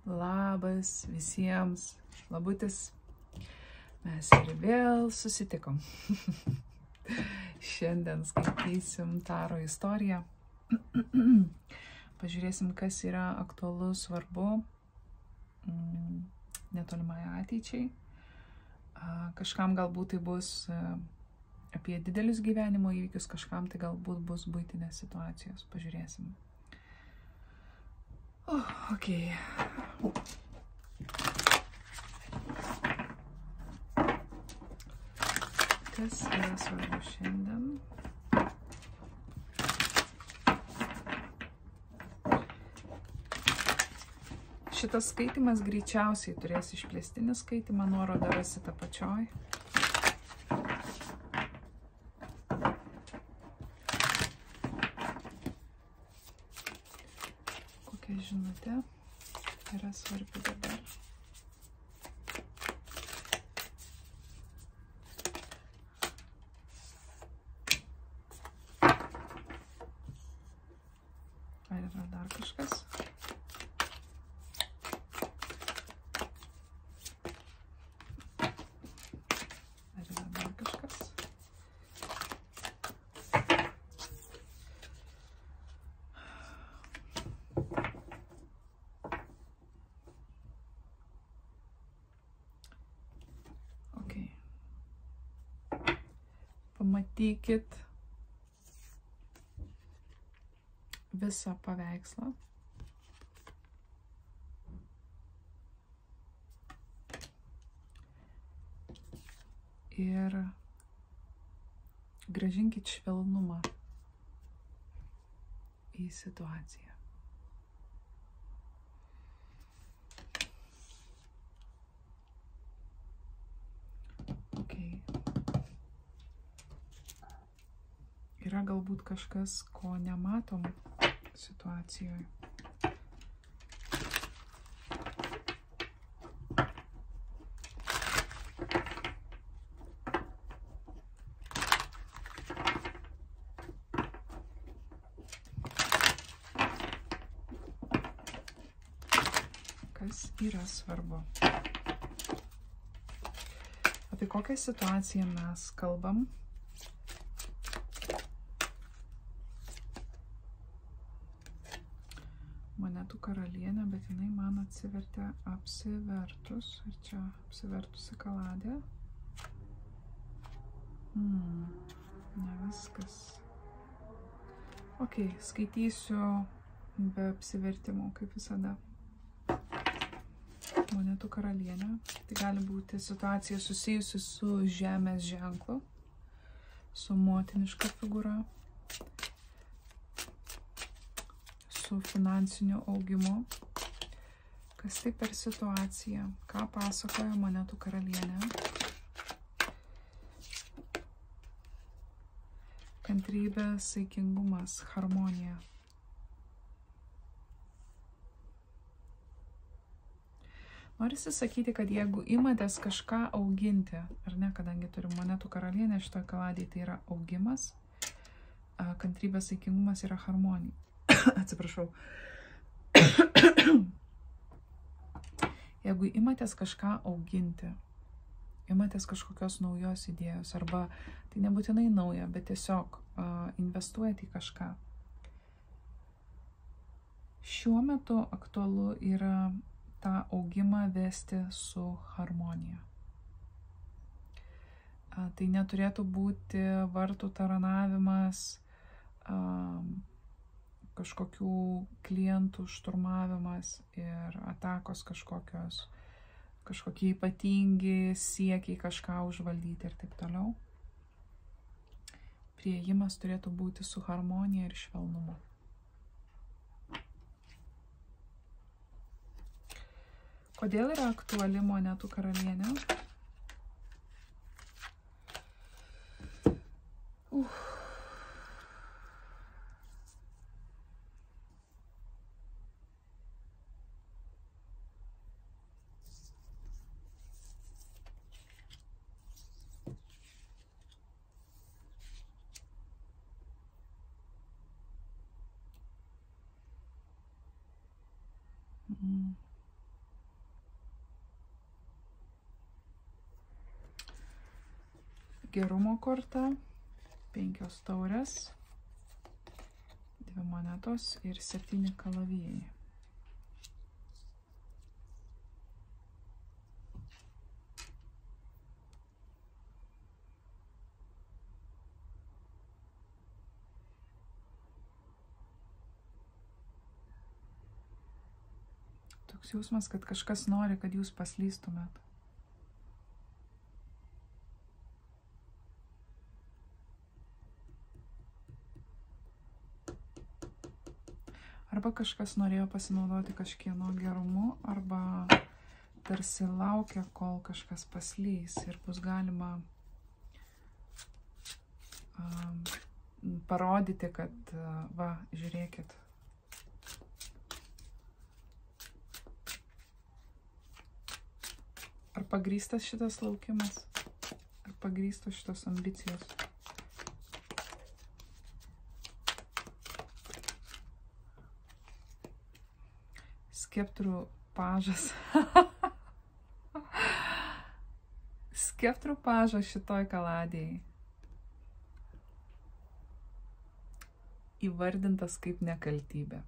Labas visiems, labutis. Mes ir vėl susitikom. Šiandien skaitysim Taro istoriją. Pažiūrėsim, kas yra aktualu, svarbu netolimai ateičiai. Kažkam galbūt tai bus apie didelius gyvenimo įvykius, kažkam tai galbūt bus buitinės situacijos. Pažiūrėsim. Okay. Kas yra svarbu šiandien? Šitas skaitimas greičiausiai turės išplėstinį skaitimą, nuorodą rasite apačioj. Kokia žinutė yra svarbi dabar? Ar yra dar kažkas? Ar yra dar kažkas? Okay. Pamatykit visą paveikslą. Ir grąžinkit švelnumą į situaciją. Okay. Yra galbūt kažkas, ko nematom situacijoje. Kas yra svarbu? Apie kokią situaciją mes kalbam? Monetų karalienė, bet jinai man atsivertė apsivertus. Ir čia apsivertusi kaladė. Ne viskas. Ok, skaitysiu be apsivertimų, kaip visada. Monetų karalienė. Tai gali būti situacija susijusi su žemės ženklu, su motiniška figūra, su finansiniu augimu. Kas tai per situacija? Ką pasakoja monetų karalienė? Kantrybė, saikingumas, harmonija. Norisi sakyti, kad jeigu imatės kažką auginti, ar ne, kadangi turim monetų karalienę, šitoje kaladėje tai yra augimas, kantrybė, saikingumas yra harmonija. Atsiprašau. Jeigu imatės kažką auginti, imatės kažkokios naujos idėjos, arba tai nebūtinai nauja, bet tiesiog investuojate į kažką. Šiuo metu aktualu yra tą augimą vesti su harmonija. Tai neturėtų būti vartų taranavimas, kažkokių klientų šturmavimas ir atakos kažkokios, kažkokie ypatingi siekiai kažką užvaldyti ir taip toliau. Priėjimas turėtų būti su harmonija ir švelnumu. Kodėl yra aktuali monetų karalienė? Gerumo korta, 5 taurės, 2 monetos ir 7 kalavijai. Toks jausmas, kad kažkas nori, kad jūs paslystumėt. Arba kažkas norėjo pasinaudoti kažkieno gerumu, arba tarsi laukia, kol kažkas paslys ir bus galima parodyti, kad va, žiūrėkit. Ar pagrįstas šitas laukimas? Ar pagrįstos šitos ambicijos? Skeptrų pažas. Skeptrų pažas šitoj kaladėjai. Įvardintas kaip nekaltybė.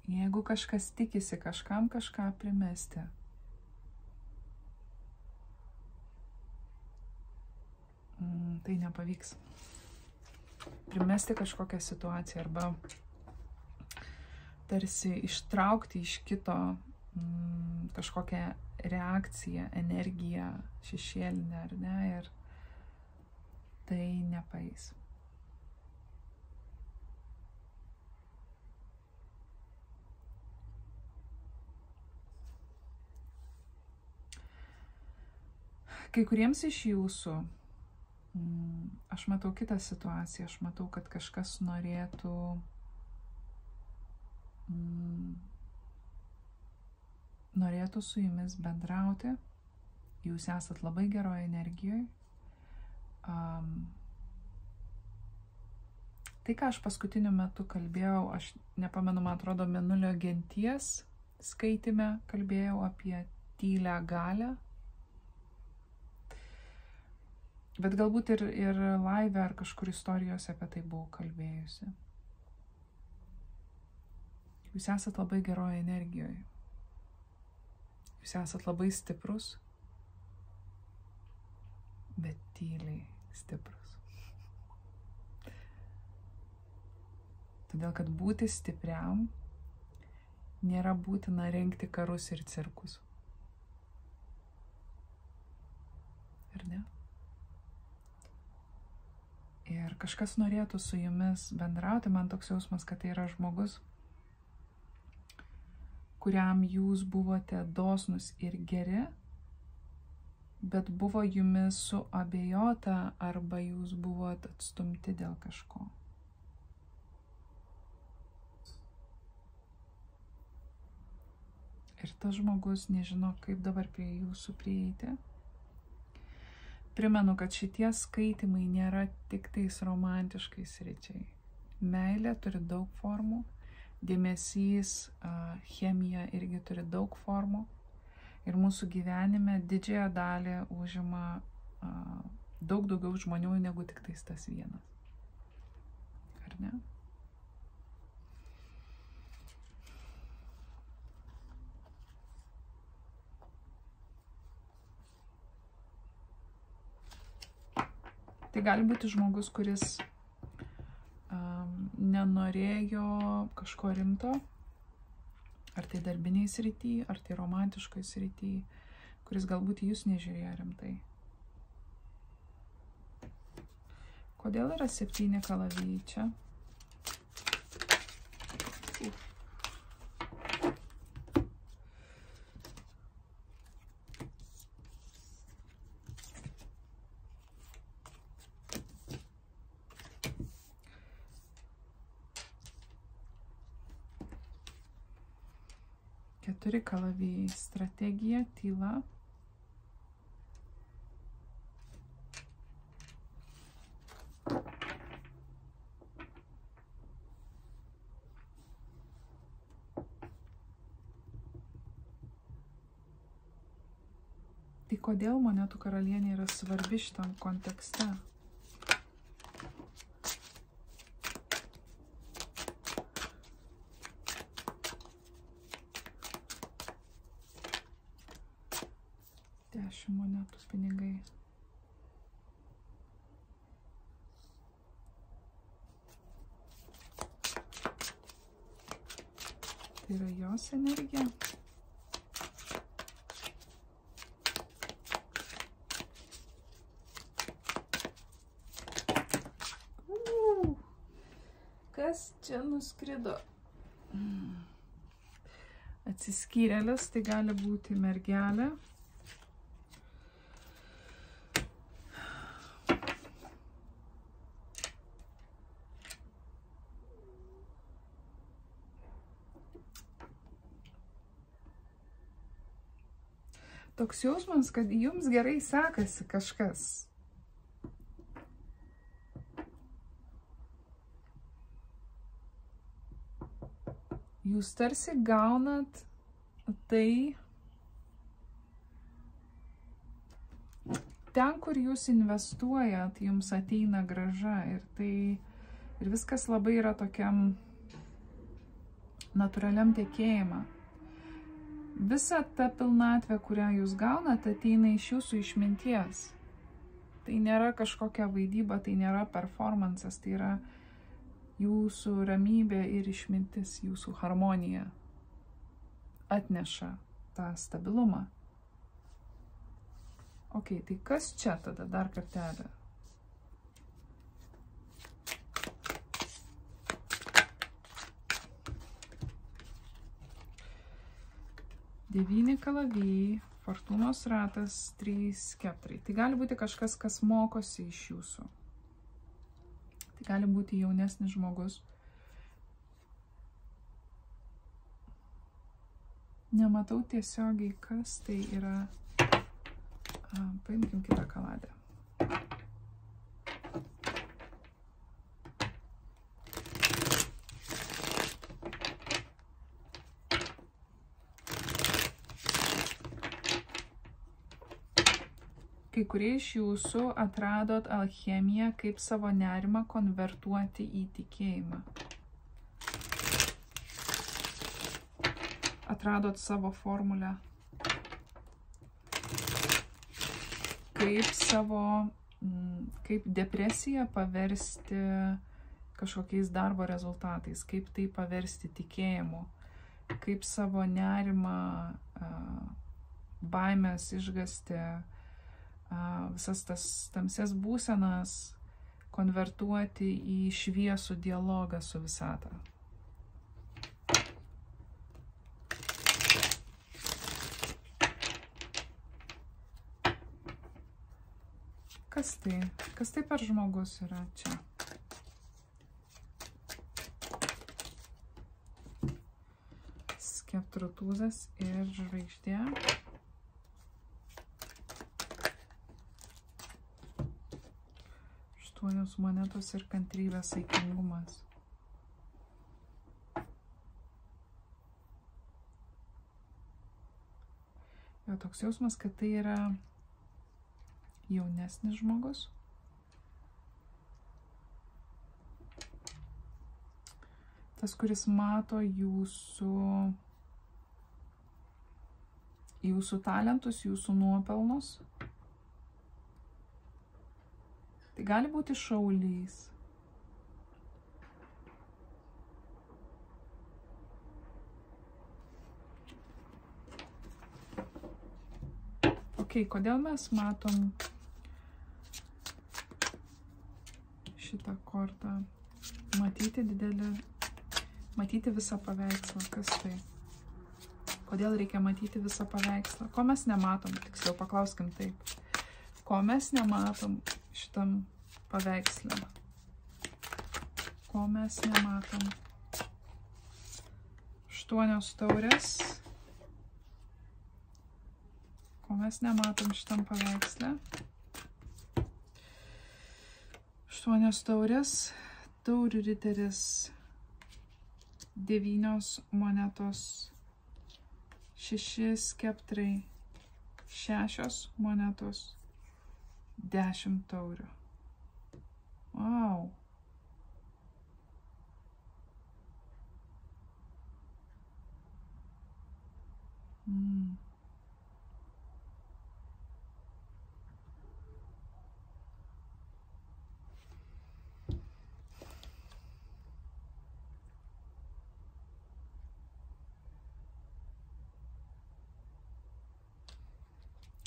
Jeigu kažkas tikisi kažkam kažką primesti, tai nepavyks. Primesti kažkokią situaciją arba tarsi ištraukti iš kito kažkokią reakciją, energiją, šešėlinę, ar ne, ir tai nepaeis. Kai kuriems iš jūsų aš matau kitą situaciją, aš matau, kad kažkas norėtų su jumis bendrauti, jūs esat labai geroje energijoje. Tai, ką aš paskutiniu metu kalbėjau, aš nepamenu, man atrodo, Mėnulio genties skaitime kalbėjau apie tylią galią. Bet galbūt ir live ar kažkur istorijose apie tai buvau kalbėjusi. Jūs esat labai geroje energijoje. Jūs esat labai stiprus, bet tyliai stiprus. Todėl, kad būti stipriam nėra būtina rengti karus ir cirkus. Ar ne? Ir kažkas norėtų su jumis bendrauti, man toks jausmas, kad tai yra žmogus, kuriam jūs buvote dosnus ir geri, bet buvo jumis suabejota arba jūs buvot atstumti dėl kažko. Ir tas žmogus nežino, kaip dabar prie jūsų prieiti. Primenu, kad šitie skaitimai nėra tik tais romantiškai sričiai. Meilė turi daug formų, dėmesys, chemija irgi turi daug formų. Ir mūsų gyvenime didžiąją dalį užima daug daugiau žmonių negu tik tais tas vienas. Ar ne? Tai gali būti žmogus, kuris nenorėjo kažko rimto, ar tai darbiniai srity, ar tai romantiškai srity, kuris galbūt jūs nežiūrėjo rimtai. Kodėl yra 7 kalavijai čia? Keturi kalavijai. Strategija, tyla. Tai kodėl monetų karalienė yra svarbi šitam kontekste? Dešimt monetų pinigai. Tai yra jos energija. Kas čia nuskrido? Atsiskyrėlis, tai gali būti mergelė. Toks jausmas, kad jums gerai sekasi kažkas. Jūs tarsi gaunat tai ten, kur jūs investuojat, jums ateina grąža ir viskas labai yra tokiam natūraliam tekėjimą. Visa ta pilnatvė, kurią jūs gaunate, ateina iš jūsų išminties. Tai nėra kažkokia vaidyba, tai nėra performances, tai yra jūsų ramybė ir išmintis, jūsų harmonija atneša tą stabilumą. Ok, tai kas čia tada dar kartelį? Devyni kalavijai, fortūnos ratas, 3 skeptrai. Tai gali būti kažkas, kas mokosi iš jūsų. Tai gali būti jaunesnis žmogus. Nematau tiesiogiai, kas tai yra. Paimkim kitą kaladę. Kai kurie iš jūsų atradot alchemiją, kaip savo nerimą konvertuoti į tikėjimą. Atradot savo formulę. Kaip depresiją paversti kažkokiais darbo rezultatais, kaip tai paversti tikėjimu, kaip savo nerimą, baimės, išgąstį, visas tas tamsias būsenas konvertuoti į šviesų dialogą su visata. Kas tai? Kas tai per žmogus yra čia? Skeptrų tūzas ir žvaigždė. Aštuonios monetos ir kantrybės, saikingumas. Jo toks jausmas, kad tai yra jaunesnis žmogus. Tas, kuris mato jūsų talentus, jūsų nuopelnus. Tai gali būti šaulys. Ok, kodėl mes matom šitą kortą? Matyti visą paveikslą. Kas tai? Kodėl reikia matyti visą paveikslą? Ko mes nematom? Tiksliau paklauskim taip. Ko mes nematom šitam paveiksle? Ko mes nematom? 8 taurės. Ko mes nematom šitam paveiksle? 8 taurės. Taurių riteris. 9 monetos. 6 skeptrai. 6 monetos, 10 taurių. Wow.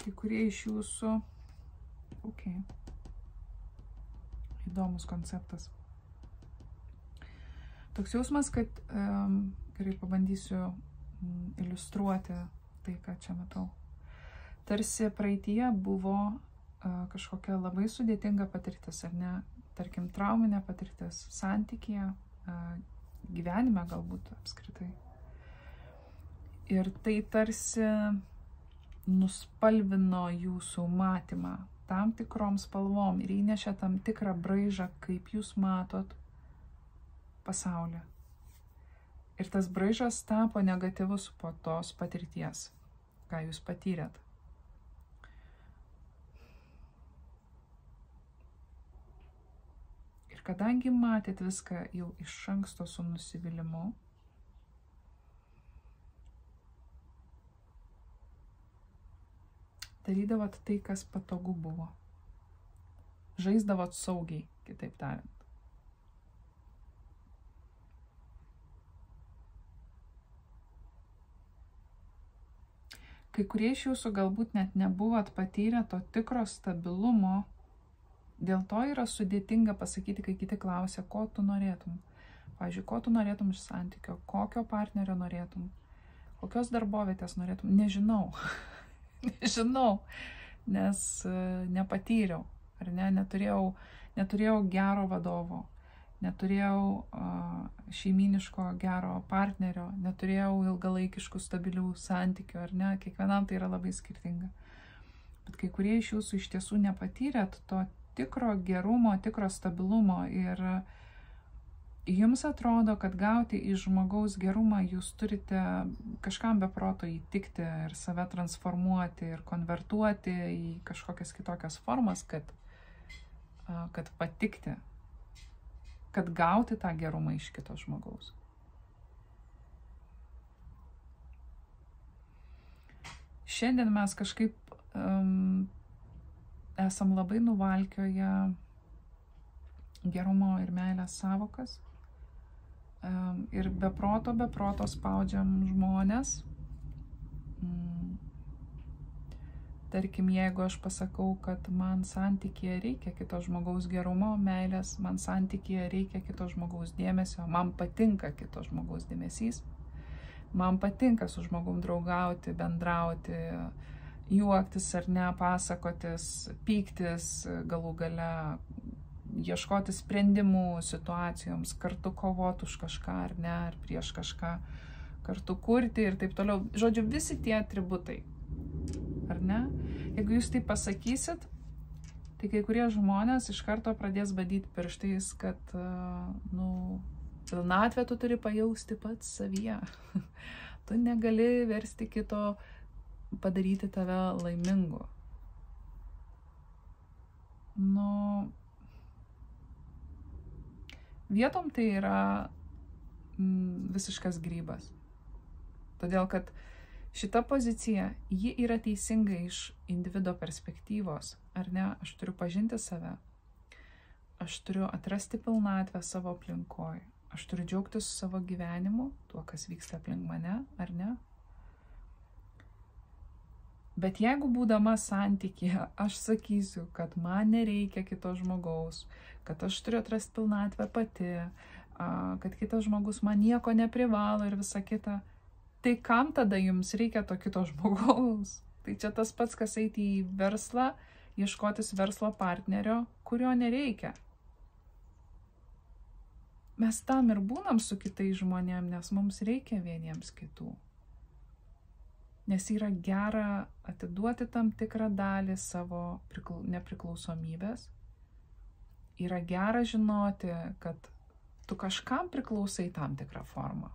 Kai kurie iš jūsų, įdomus konceptas. Toks jausmas, kad, gerai pabandysiu iliustruoti tai, ką čia matau. Tarsi praeityje buvo kažkokia labai sudėtinga patirtis, ar ne? Tarkim, trauminė patirtis santykyje, gyvenime galbūt apskritai. Ir tai tarsi nuspalvino jūsų matymą tam tikrom spalvom ir įnešė tam tikrą braižą, kaip jūs matot pasaulį. Ir tas braižas tapo negatyvus po tos patirties, ką jūs patyrėt. Ir kadangi matėt viską jau iš anksto su nusivylimu, darydavot tai, kas patogu buvo. Žaisdavot saugiai, kitaip tariant. Kai kurie iš jūsų galbūt net nebuvot patyrę to tikro stabilumo, dėl to yra sudėtinga pasakyti, kai kiti klausia, ko tu norėtum. Pavyzdžiui, ko tu norėtum iš santykio, kokio partnerio norėtum, kokios darbovietės norėtum, nežinau. Nežinau, nes nepatyriau, ar ne, neturėjau gero vadovo, neturėjau šeimyniško gero partnerio, neturėjau ilgalaikiškų stabilių santykių, ar ne, kiekvienam tai yra labai skirtinga. Bet kai kurie iš jūsų iš tiesų nepatyrėt to tikro gerumo, tikro stabilumo ir jums atrodo, kad gauti iš žmogaus gerumą jūs turite kažkam be proto įtikti ir save transformuoti ir konvertuoti į kažkokias kitokias formas, kad patikti, kad gauti tą gerumą iš kito žmogaus. Šiandien mes kažkaip esam labai nuvalkioję gerumo ir meilės savokas. Ir be proto spaudžiam žmonės. Tarkim, jeigu aš pasakau, kad man santykyje reikia kito žmogaus gerumo, meilės, man santykyje reikia kito žmogaus dėmesio, man patinka kito žmogaus dėmesys, man patinka su žmogum draugauti, bendrauti, juoktis ar ne, pasakotis, pyktis, galų gale ieškoti sprendimų situacijoms, kartu kovoti už kažką ar ne, ar prieš kažką, kartu kurti ir taip toliau. Žodžiu, visi tie atributai, ar ne? Jeigu jūs tai pasakysit, tai kai kurie žmonės iš karto pradės badyti pirštais, kad, pilnatvę tu turi pajausti pats savyje. Tu negali versti kito padaryti tave laimingu. Vietom tai yra visiškas grybas. Todėl, kad šita pozicija, ji yra teisinga iš individo perspektyvos. Ar ne? Aš turiu pažinti save. Aš turiu atrasti pilnatvę savo aplinkoj. Aš turiu džiaugtis savo gyvenimu, tuo, kas vyksta aplink mane, ar ne? Bet jeigu būdama santykyje, aš sakysiu, kad man nereikia kito žmogaus, kad aš turiu atrasti pilnatvę pati, kad kitas žmogus man nieko neprivalo ir visa kita, tai kam tada jums reikia to kito žmogaus? Tai čia tas pats, kas eiti į verslą, ieškotis verslo partnerio, kurio nereikia. Mes tam ir būnam su kitais žmonėm, nes mums reikia vieniems kitų. Nes yra gera atiduoti tam tikrą dalį savo nepriklausomybės. Yra gera žinoti, kad tu kažkam priklausai tam tikrą formą.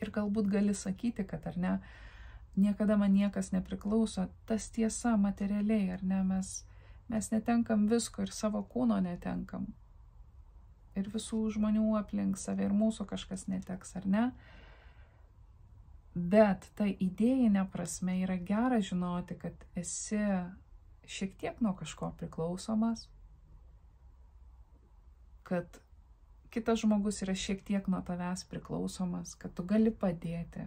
Ir galbūt gali sakyti, kad ar ne, niekada man niekas nepriklauso, tas tiesa materialiai, ar ne, mes netenkam visko ir savo kūno netenkam. Ir visų žmonių aplink save ir mūsų kažkas neteks, ar ne? Bet tai idėjinė prasme yra gera žinoti, kad esi šiek tiek nuo kažko priklausomas, kad kitas žmogus yra šiek tiek nuo tavęs priklausomas, kad tu gali padėti,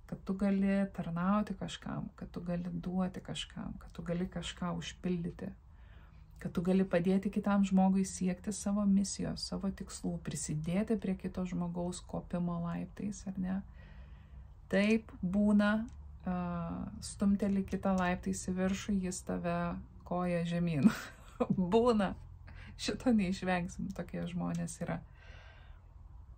kad tu gali tarnauti kažkam, kad tu gali duoti kažkam, kad tu gali kažką užpildyti, kad tu gali padėti kitam žmogui siekti savo misijos, savo tikslų, prisidėti prie kito žmogaus kopimo laiptais, ar ne? Taip būna, stumteli kitą laiptais į viršų, jis tave koja žemyn. Būna, šito neišvengsim, tokie žmonės yra.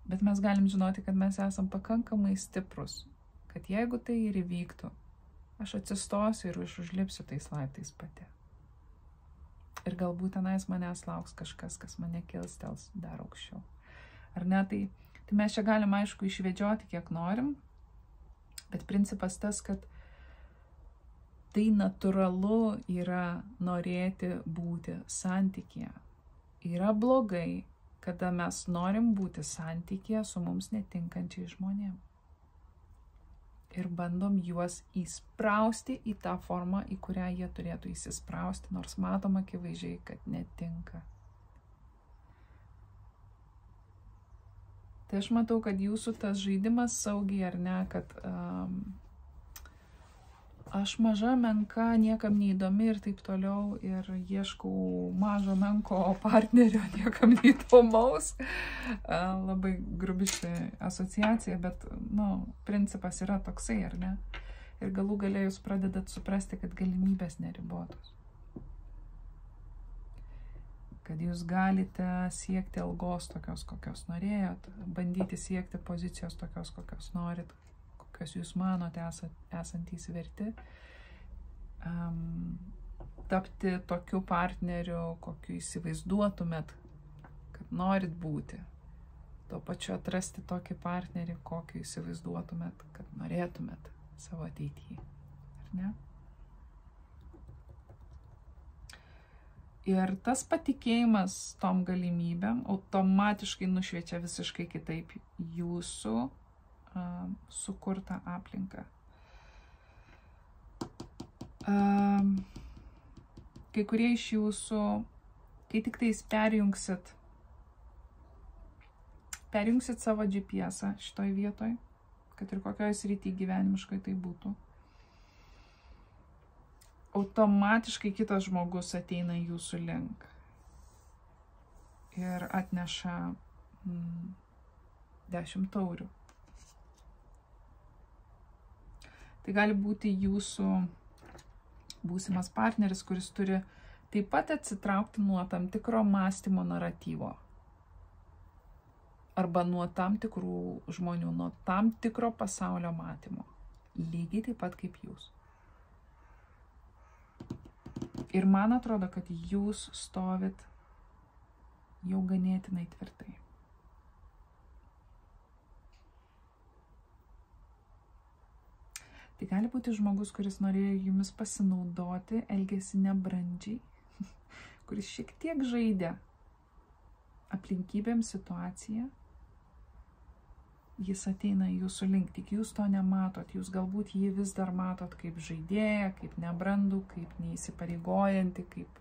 Bet mes galim žinoti, kad mes esam pakankamai stiprus, kad jeigu tai ir įvyktų, aš atsistosiu ir užlipsiu tais laiptais pati. Ir galbūt tenais manęs lauks kažkas, kas mane kilstels dar aukščiau. Ar ne? Tai mes čia galim, aišku, išvedžioti kiek norim, bet principas tas, kad tai natūralu yra norėti būti santykyje. Yra blogai, kada mes norim būti santykyje su mums netinkančiais žmonėmis. Ir bandom juos įsprausti į tą formą, į kurią jie turėtų įsisprausti, nors matom akivaizdžiai, kad netinka. Tai aš matau, kad jūsų tas žaidimas saugiai, ar ne, kad aš maža, menka, niekam neįdomi ir taip toliau, ir ieškau mažo, menko partnerio, niekam neįdomaus. Labai grubiški asociacija, bet, principas yra toksai, ar ne? Ir galų gale jūs pradedat suprasti, kad galimybės neribotos. Kad jūs galite siekti algos tokios, kokios norėjot, bandyti siekti pozicijos tokios, kokios norit, kokios jūs manote esantys verti, tapti tokiu partneriu, kokiu įsivaizduotumėt, kad norit būti, tuo pačiu atrasti tokį partnerį, kokiu įsivaizduotumėt, kad norėtumėt savo ateityje, ar ne? Ir tas patikėjimas tom galimybėm automatiškai nušviečia visiškai kitaip jūsų sukurtą aplinką. Kai kurie iš jūsų, kai tik tais perjungsit savo GPS-ą šitoj vietoj, kad ir kokioj srity gyvenimiškai tai būtų, automatiškai kitas žmogus ateina jūsų link ir atneša 10 taurių. Tai gali būti jūsų būsimas partneris, kuris turi taip pat atsitraukti nuo tam tikro mąstymo naratyvo. Arba nuo tam tikrų žmonių, nuo tam tikro pasaulio matymo. Lygiai taip pat kaip jūs. Ir man atrodo, kad jūs stovit jau ganėtinai tvirtai. Tai gali būti žmogus, kuris norėjo jumis pasinaudoti, elgėsi nebrandžiai, kuris šiek tiek žaidė aplinkybėm situaciją. Jis ateina jūsų link, tik jūs to nematot, jūs galbūt jį vis dar matot kaip žaidėją, kaip nebrandų, kaip neįsipareigojantį, kaip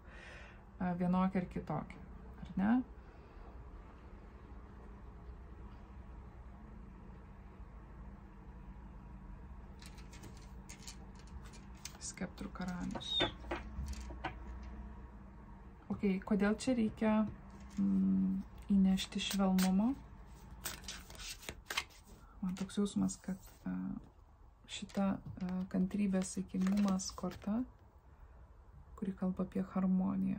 vienokį ar kitokį, ar ne? Skeptrų karalius. Kodėl čia reikia įnešti švelnumo? Man toks jausmas, kad šita kantrybės saikingumas korta, kuri kalba apie harmoniją,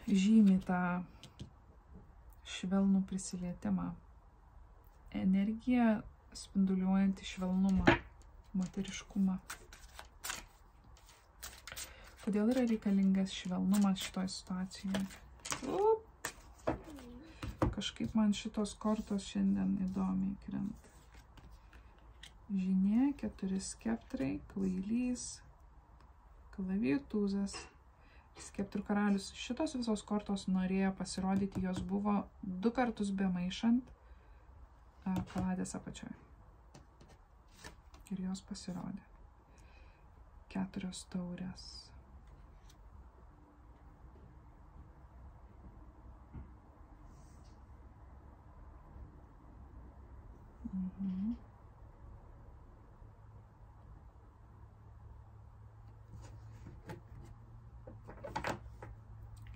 žymi tą švelnų prisilietimą, energiją spinduliuojantį švelnumą, moteriškumą. Kodėl yra reikalingas švelnumas šitoje situacijoje? Kažkaip man šitos kortos šiandien įdomiai krenta. žinė, 4 skeptrai, kvailys, kalavijų tūzas, skeptrų karalius. Šitos visos kortos norėjo pasirodyti, jos buvo 2 kartus bemaišant kaladės apačioje. Ir jos pasirodė. 4 taurės.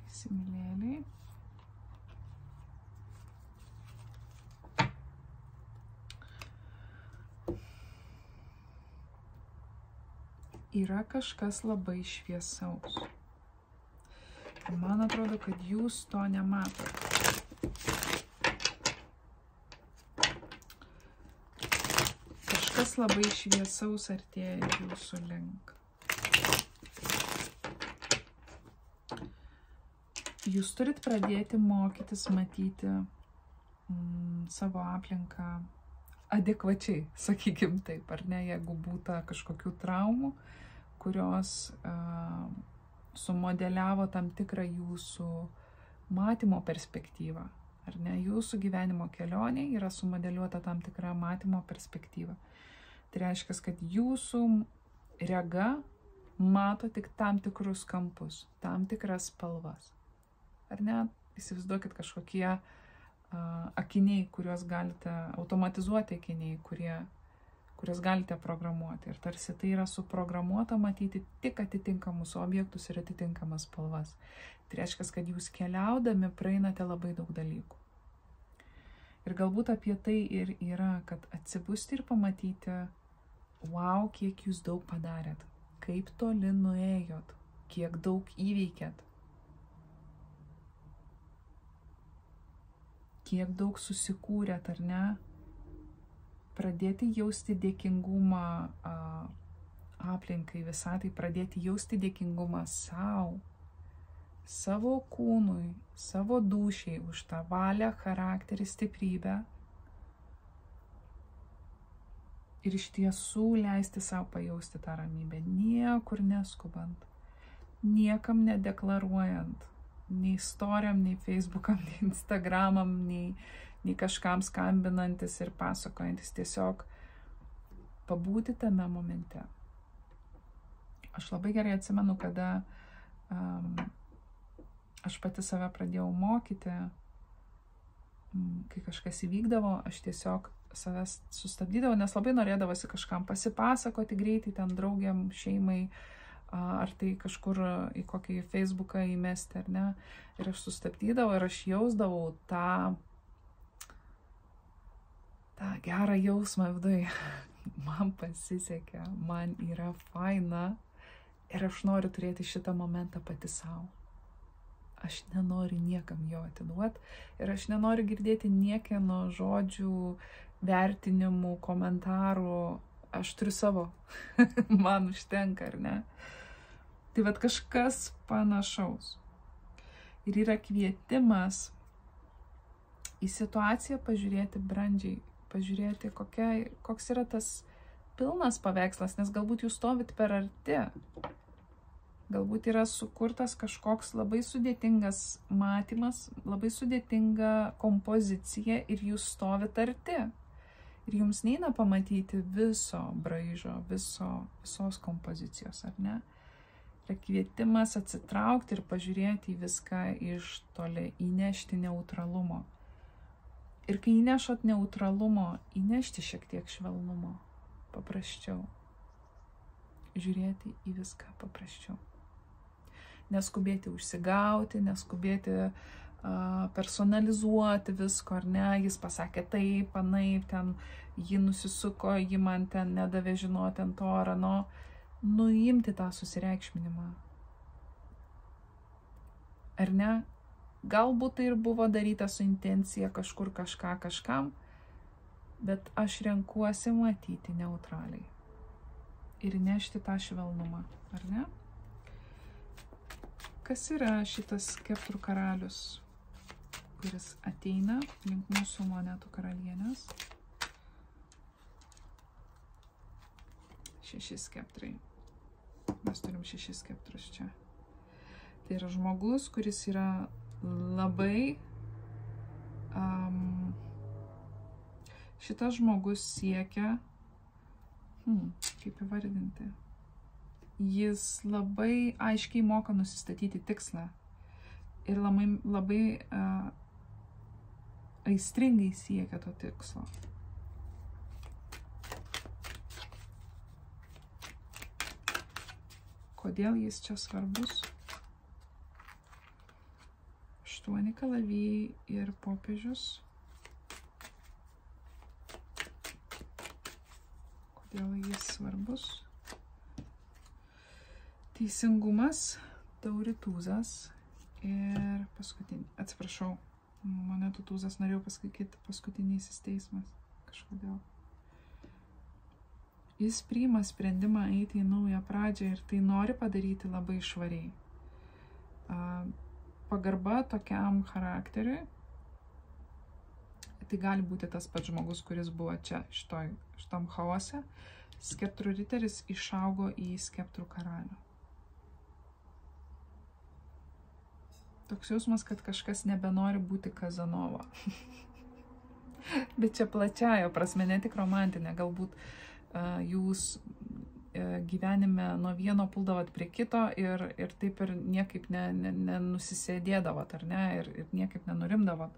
Įsimylėliai. Yra kažkas labai šviesaus. Man atrodo, kad jūs to nematote. Kažkas labai šviesaus artėja jūsų link. Jūs turit pradėti mokytis matyti savo aplinką adekvačiai, sakykim taip, ar ne, jeigu būta kažkokių traumų, kurios sumodeliavo tam tikrą jūsų matymo perspektyvą, ar ne, jūsų gyvenimo kelionė yra sumodeliuota tam tikra matymo perspektyva. Tai reiškia, kad jūsų rega mato tik tam tikrus kampus, tam tikras spalvas. Ar ne? Įsivaizduokit kažkokie akiniai, kuriuos galite, automatizuoti akiniai, kuriuos galite programuoti. Ir tarsi tai yra suprogramuota matyti tik atitinkamus objektus ir atitinkamas spalvas. Tai reiškia, kad jūs keliaudami praeinate labai daug dalykų. Ir galbūt apie tai ir yra, kad atsibusti ir pamatyti, wow, kiek jūs daug padarėt, kaip toli nuėjot, kiek daug įveikėt, kiek daug susikūrėt, ar ne, pradėti jausti dėkingumą aplinkai visatai, pradėti jausti dėkingumą savo, savo kūnui, savo dūšiai už tą valią, charakterį, stiprybę ir iš tiesų leisti savo pajausti tą ramybę, niekur neskubant, niekam nedeklaruojant, nei istorijam, nei Facebookam, nei Instagramam, nei kažkam skambinantis ir pasakojantis, tiesiog pabūti tame momente. Aš labai gerai atsimenu, kada aš pati save pradėjau mokyti, kai kažkas įvykdavo, aš tiesiog savęs sustabdydavau, nes labai norėdavosi kažkam pasipasakoti greitai, ten draugiam, šeimai, ar tai kažkur į kokį Facebooką įmesti, ar ne. Ir aš sustabdydavau ir aš jausdavau tą gerą jausmą viduje. Man pasisekė, man yra faina ir aš noriu turėti šitą momentą pati savo. Aš nenoriu niekam jo atiduoti ir aš nenoriu girdėti niekieno žodžių, vertinimų, komentarų. Aš turiu savo. Man užtenka, ar ne? Tai vat kažkas panašaus. Ir yra kvietimas į situaciją pažiūrėti brandžiai, pažiūrėti, koks yra tas pilnas paveikslas, nes galbūt jūs stovit per arti. Galbūt yra sukurtas kažkoks labai sudėtingas matymas, labai sudėtinga kompozicija ir jūs stovit arti. Ir jums neina pamatyti viso braižo, visos kompozicijos, ar ne? Yra kvietimas atsitraukti ir pažiūrėti į viską iš toli, įnešti neutralumo. Ir kai įnešot neutralumo, įnešti šiek tiek švelnumo, paprasčiau. Žiūrėti į viską paprasčiau. Neskubėti užsigauti, neskubėti personalizuoti visko, ar ne, jis pasakė taip, anaip, ten jį nusisuko, jį man ten nedavė žinoti ant to ar ano, nuimti tą susireikšminimą. Ar ne? Galbūt tai ir buvo daryta su intencija kažkur kažkam, bet aš renkuosi matyti neutraliai ir nešti tą švelnumą, ar ne? Kas yra šitas skeptrų karalius, kuris ateina link mūsų monetų karalienės? 6 skeptrai. Mes turim 6 skeptrus čia. Tai yra žmogus, kuris yra labai... Šitas žmogus siekia... kaip įvardinti? Jis labai aiškiai moka nusistatyti tikslą. Ir labai aistringai siekia to tikslo. Kodėl jis čia svarbus? 8 kalavijai ir popiežius. Kodėl jis svarbus? Teisingumas, tauri tūzas ir paskutinį. Atsiprašau, monetų tūzas norėjau pasakyti paskutinysis teismas. Kažkodėl. Jis priima sprendimą eiti į naują pradžią ir tai nori padaryti labai švariai. Pagarba tokiam charakteriui. Tai gali būti tas pats žmogus, kuris buvo čia šitam chaose. Skeptrų riteris išaugo į skeptrų karalių. Toks jausmas, kad kažkas nebenori būti Kazanova. Bet čia plačiaja prasme, ne tik romantinė. Galbūt jūs gyvenime nuo vieno puldavot prie kito ir taip ir niekaip nenusisėdėdavot, ar ne? Ir niekaip nenurimdavot.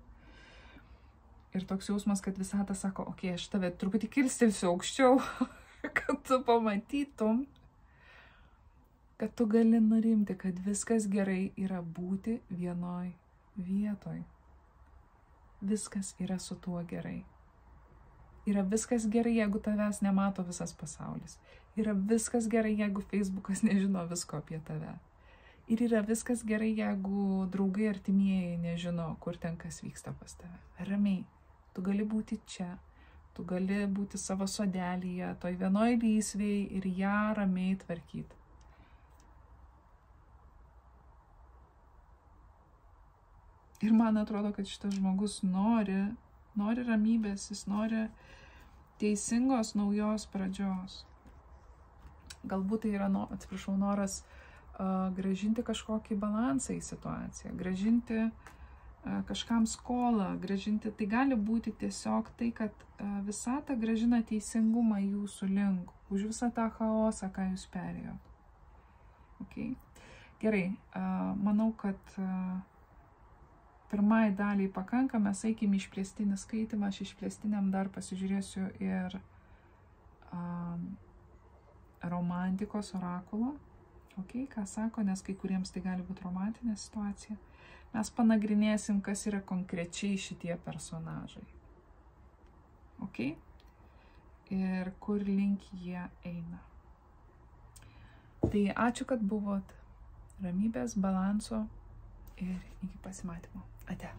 Ir toks jausmas, kad visata sako, okei, aš tave truputį kilstelsiu aukščiau, kad tu pamatytum, kad tu gali nurimti, kad viskas gerai yra būti vienoj vietoj. Viskas yra su tuo gerai. Yra viskas gerai, jeigu tavęs nemato visas pasaulis. Yra viskas gerai, jeigu Facebookas nežino visko apie tave. Ir yra viskas gerai, jeigu draugai artimieji nežino, kur ten kas vyksta pas tave. Ramiai. Tu gali būti čia. Tu gali būti savo sodelyje, toj vienoj lysvėj ir ją ramiai tvarkyti. Ir man atrodo, kad šitas žmogus nori ramybės, jis nori teisingos naujos pradžios. Galbūt tai yra, noras grąžinti kažkokį balansą į situaciją, grąžinti kažkam skolą, grąžinti. Tai gali būti tiesiog tai, kad visata grąžina teisingumą jūsų link, už visą tą chaosą, ką jūs perėjot. Okay? Gerai, manau, kad pirmai daliai pakanka, mes eikim išplėstinį skaitimą, aš išplėstiniam dar pasižiūrėsiu ir romantikos orakulo, okay, ką sako, nes kai kuriems tai gali būti romantinė situacija. Mes panagrinėsim, kas yra konkrečiai šitie personažai. Okay? Ir kur link jie eina. Tai ačiū, kad buvot. Ramybės, balanso ir iki pasimatymo. Ate.